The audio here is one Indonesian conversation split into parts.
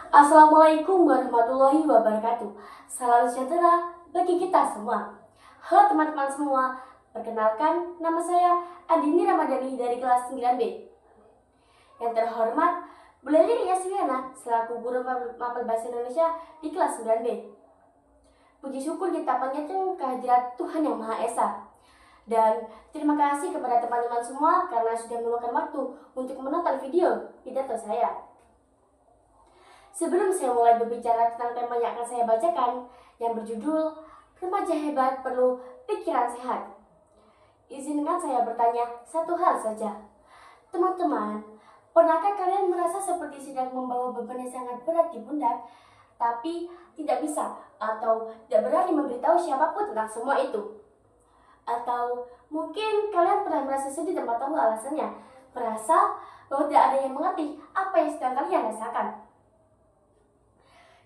Assalamualaikum warahmatullahi wabarakatuh. Salam sejahtera bagi kita semua. Halo teman-teman semua, perkenalkan nama saya Andini Ramadhani dari kelas 9B. Yang terhormat, Bu Leli Yasviana selaku guru mapel bahasa Indonesia di kelas 9B. Puji syukur kita panjatkan kehadirat Tuhan Yang Maha Esa. Dan terima kasih kepada teman-teman semua karena sudah meluangkan waktu untuk menonton video pidato saya. Sebelum saya mulai berbicara tentang tema yang akan saya bacakan, yang berjudul Remaja Hebat Perlu Pikiran Sehat, izinkan saya bertanya satu hal saja. Teman-teman, pernahkah kalian merasa seperti sedang membawa beban yang sangat berat di pundak, tapi tidak bisa atau tidak berani memberitahu siapapun tentang semua itu? Atau mungkin kalian pernah merasa sedih tanpa tahu alasannya, merasa bahwa tidak ada yang mengerti apa yang sedang kalian rasakan.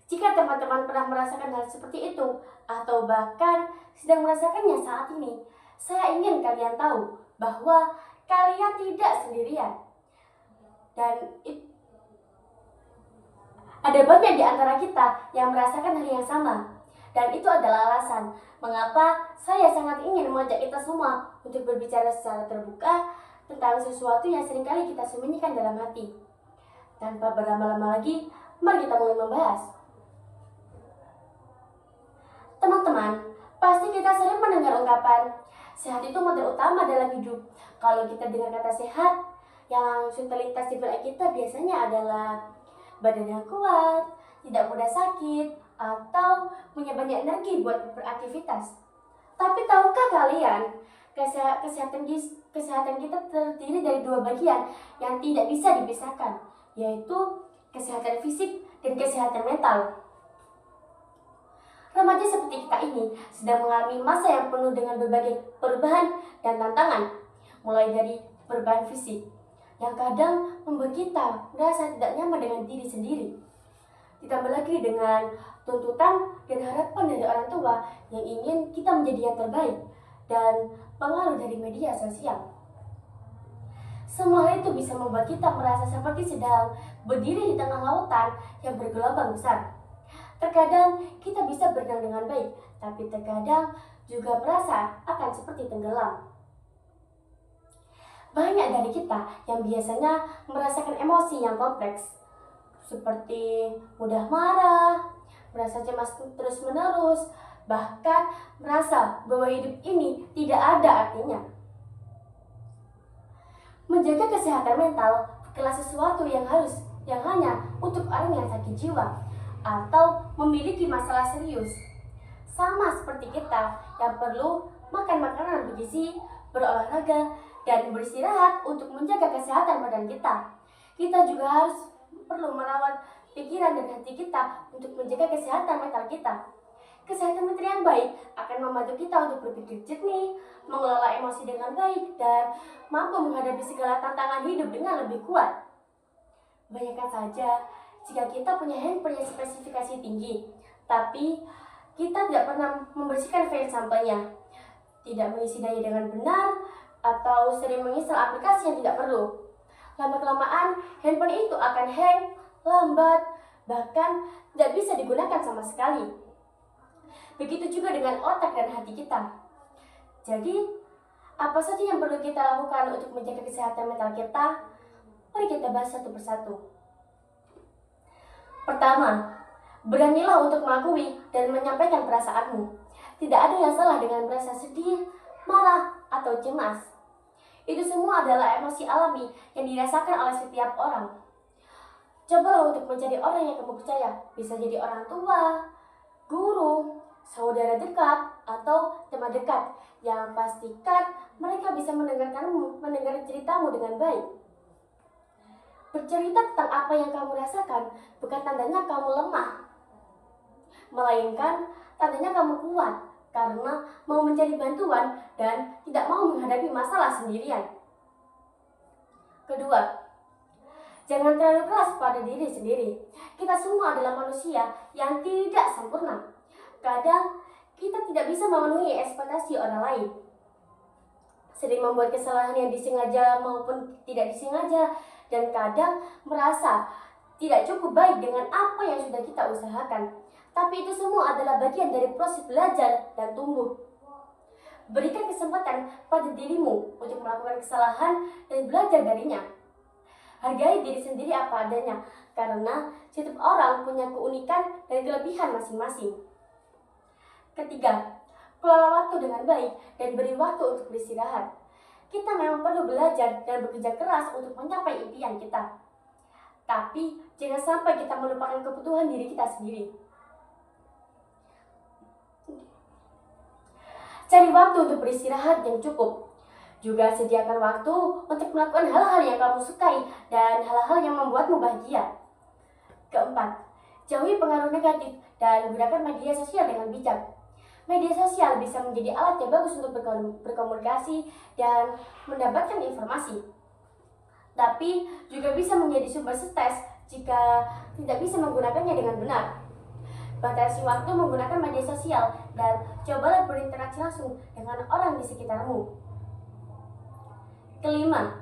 Jika teman-teman pernah merasakan hal seperti itu, atau bahkan sedang merasakannya saat ini, saya ingin kalian tahu bahwa kalian tidak sendirian. Dan ada banyak di antara kita yang merasakan hal yang sama. Dan itu adalah alasan mengapa saya sangat ingin mengajak kita semua untuk berbicara secara terbuka tentang sesuatu yang seringkali kita sembunyikan dalam hati. Tanpa berlama-lama lagi, mari kita mulai membahas. Teman-teman, pasti kita sering mendengar ungkapan, sehat itu modal utama dalam hidup. Kalau kita dengar kata sehat, yang langsung terlintas di benak kita biasanya adalah badan yang kuat, tidak mudah sakit, atau punya banyak energi buat beraktivitas. Tapi tahukah kalian, kesehatan kita terdiri dari dua bagian yang tidak bisa dipisahkan, yaitu kesehatan fisik dan kesehatan mental. Remaja seperti kita ini sedang mengalami masa yang penuh dengan berbagai perubahan dan tantangan, mulai dari perubahan fisik yang kadang membuat kita merasa tidak nyaman dengan diri sendiri. Ditambah lagi dengan tuntutan dan harapan dari orang tua yang ingin kita menjadi yang terbaik dan pengaruh dari media sosial. Semua itu bisa membuat kita merasa seperti sedang berdiri di tengah lautan yang bergelombang besar. Terkadang kita bisa berenang dengan baik, tapi terkadang juga merasa akan seperti tenggelam. Banyak dari kita yang biasanya merasakan emosi yang kompleks, seperti mudah marah, merasa cemas terus-menerus, bahkan merasa bahwa hidup ini tidak ada artinya. Menjaga kesehatan mental bukanlah sesuatu yang hanya untuk orang yang sakit jiwa atau memiliki masalah serius. Sama seperti kita yang perlu makan makanan bergizi, berolahraga, dan beristirahat untuk menjaga kesehatan badan kita. Kita juga harus perlu merawat pikiran dan hati kita untuk menjaga kesehatan mental kita. Kesehatan mental yang baik akan membantu kita untuk berpikir jernih, mengelola emosi dengan baik, dan mampu menghadapi segala tantangan hidup dengan lebih kuat. Bayangkan saja, jika kita punya handphone yang spesifikasi tinggi, tapi kita tidak pernah membersihkan file sampelnya, tidak mengisi daya dengan benar, atau sering menginstal aplikasi yang tidak perlu. Lama-kelamaan, handphone itu akan hang, lambat, bahkan tidak bisa digunakan sama sekali. Begitu juga dengan otak dan hati kita. Jadi, apa saja yang perlu kita lakukan untuk menjaga kesehatan mental kita? Mari kita bahas satu persatu. Pertama, beranilah untuk mengakui dan menyampaikan perasaanmu. Tidak ada yang salah dengan merasa sedih, marah, atau cemas. Itu semua adalah emosi alami yang dirasakan oleh setiap orang. Cobalah untuk mencari orang yang kamu percaya. Bisa jadi orang tua, guru, saudara dekat, atau teman dekat yang pastikan mereka bisa mendengar ceritamu dengan baik. Bercerita tentang apa yang kamu rasakan bukan tandanya kamu lemah, melainkan tandanya kamu kuat karena mau mencari bantuan dan tidak mau menghadapi masalah sendirian. Kedua, jangan terlalu keras pada diri sendiri. Kita semua adalah manusia yang tidak sempurna. Kadang kita tidak bisa memenuhi ekspektasi orang lain. Sering membuat kesalahan yang disengaja maupun tidak disengaja, dan kadang merasa tidak cukup baik dengan apa yang sudah kita usahakan. Tapi itu semua adalah bagian dari proses belajar dan tumbuh. Berikan kesempatan pada dirimu untuk melakukan kesalahan dan belajar darinya. Hargai diri sendiri apa adanya, karena setiap orang punya keunikan dan kelebihan masing-masing. Ketiga, kelola waktu dengan baik dan beri waktu untuk beristirahat. Kita memang perlu belajar dan bekerja keras untuk mencapai impian kita. Tapi jangan sampai kita melupakan kebutuhan diri kita sendiri. Cari waktu untuk beristirahat yang cukup. Juga sediakan waktu untuk melakukan hal-hal yang kamu sukai dan hal-hal yang membuatmu bahagia. Keempat, jauhi pengaruh negatif dan gunakan media sosial dengan bijak. Media sosial bisa menjadi alat yang bagus untuk berkomunikasi dan mendapatkan informasi. Tapi juga bisa menjadi sumber stres jika tidak bisa menggunakannya dengan benar. Batasi waktu menggunakan media sosial dan cobalah berinteraksi langsung dengan orang di sekitarmu. Kelima,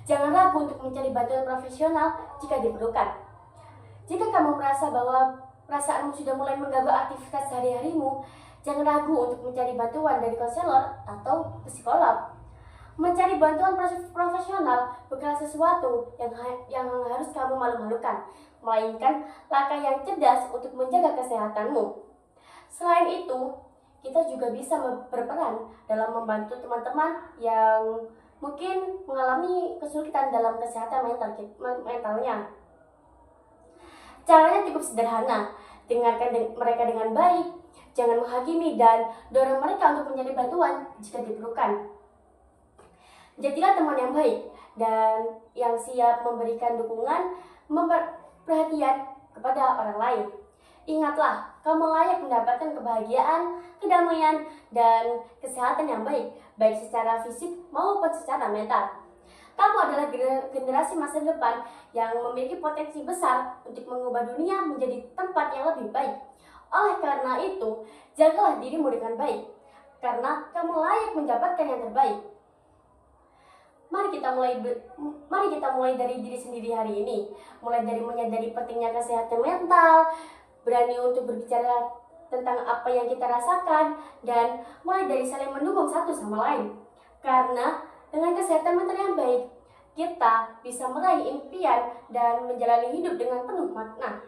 jangan ragu untuk mencari bantuan profesional jika diperlukan. Jika kamu merasa bahwa perasaanmu sudah mulai mengganggu aktivitas sehari-harimu, jangan ragu untuk mencari bantuan dari konselor atau psikolog. Mencari bantuan profesional bukanlah sesuatu yang harus kamu malu-malukan, melainkan langkah yang cerdas untuk menjaga kesehatanmu. Selain itu, kita juga bisa berperan dalam membantu teman-teman yang mungkin mengalami kesulitan dalam kesehatan mentalnya. Caranya cukup sederhana, dengarkan mereka dengan baik, jangan menghakimi dan dorong mereka untuk mencari bantuan jika diperlukan. Jadilah teman yang baik dan yang siap memberikan dukungan, perhatian kepada orang lain. Ingatlah, kamu layak mendapatkan kebahagiaan, kedamaian, dan kesehatan yang baik secara fisik maupun secara mental. Kamu adalah generasi masa depan yang memiliki potensi besar untuk mengubah dunia menjadi tempat yang lebih baik. Oleh karena itu, jagalah dirimu dengan baik, karena kamu layak mendapatkan yang terbaik. Mari kita mulai dari diri sendiri hari ini. Mulai dari menyadari pentingnya kesehatan mental, berani untuk berbicara tentang apa yang kita rasakan, dan mulai dari saling mendukung satu sama lain. Karena dengan kesehatan mental yang baik, kita bisa meraih impian dan menjalani hidup dengan penuh makna.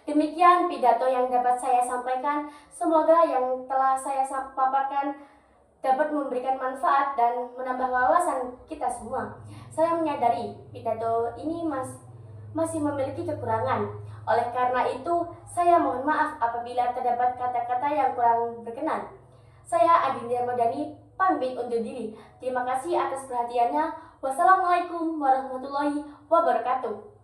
Demikian pidato yang dapat saya sampaikan. Semoga yang telah saya paparkan dapat memberikan manfaat dan menambah wawasan kita semua. Saya menyadari pidato ini masih memiliki kekurangan. Oleh karena itu, saya mohon maaf apabila terdapat kata-kata yang kurang berkenan. Saya Adinda Madani pamit undur diri. Terima kasih atas perhatiannya. Wassalamualaikum warahmatullahi wabarakatuh.